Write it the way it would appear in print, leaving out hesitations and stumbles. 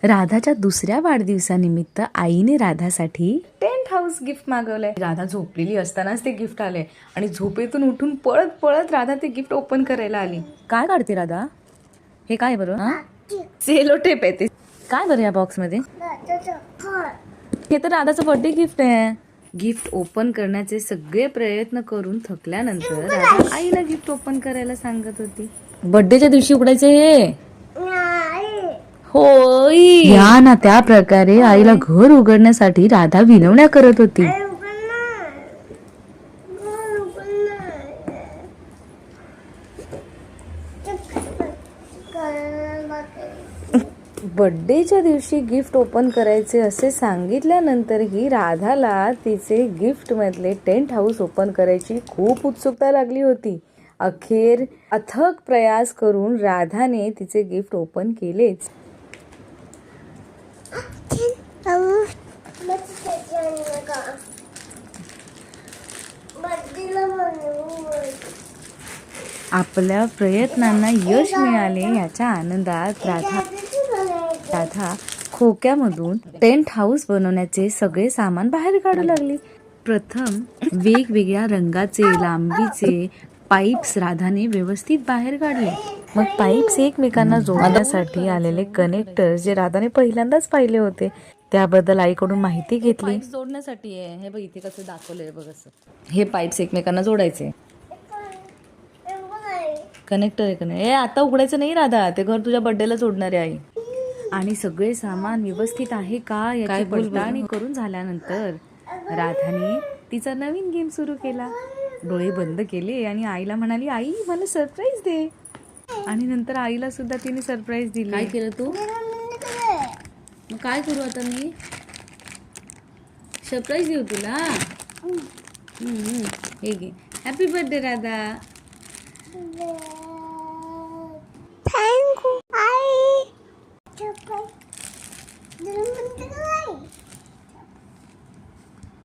राधाच्या दुसऱ्या वाढदिवसानिमित्त आईने राधासाठी टेंट हाऊस गिफ्ट मागवलंय. राधा झोपलेली असतानाच ते गिफ्ट आलंय आणि झोपेतून उठून पळत पळत राधा ते गिफ्ट ओपन करायला आली. काय काढते राधा? हे काय बरं? सेलो टेप आहे ते. काय बरं या बॉक्स मध्ये? हे तर राधाचं बर्थडे गिफ्ट आहे. गिफ्ट ओपन करण्याचे सगळे प्रयत्न करून थकल्यानंतर राधा आईला गिफ्ट ओपन करायला सांगत होती. बर्थडेच्या दिवशी उघडायचे हे. होय. या ना त्या प्रकारे आईला घर उघडण्यासाठी राधा विनवण्या करत होती. बर्थडेच्या दिवशी गिफ्ट ओपन करायचे असे सांगितल्यानंतरही राधाला तिचे गिफ्ट मधले टेंट हाऊस ओपन करायची खूप उत्सुकता लागली होती. अखेर अथक प्रयास करून राधाने तिचे गिफ्ट ओपन केलेच. आपल्या प्रयत्नांना यश मिळाले याच्या आनंदात राधा खोक्यामधून टेंट हाऊस बनवण्याचे सगळे सामान बाहेर काढू लागली. प्रथम वेगवेगळ्या रंगाचे लांबीचे पाईप्स राधाने व्यवस्थित बाहेर काढले. मग पाईप्स एकमेकांना जोडण्यासाठी आलेले कनेक्टर जे राधाने पहिल्यांदाच पाहिले होते त्याबद्दल आईकडून माहिती घेतली. जोडण्यासाठी आहे हे बघ, इथे कसं दाखवलंय बघ. असं हे पाईप्स एकमेकांना जोडायचे. कनेक्टर आहे कनेक्टर. हे आता उघडायचं नाही राधा, ते घर तुझ्या बर्थडेला जोडणार आहे आई. आणि सगळे सामान व्यवस्थित आहे का याची पडताळणी करून झाल्यानंतर राधाने तिचा नवीन गेम सुरू केला. डोळे बंद केले आणि आईला म्हणाली, आई मला सरप्राईज दे. आणि नंतर आईला सुद्धा तिने सरप्राईज दिली. काय केलं तू? मग काय करू आता मी? सरप्राईज देऊ तुला? हे घे. Happy birthday Radha. Thank you I.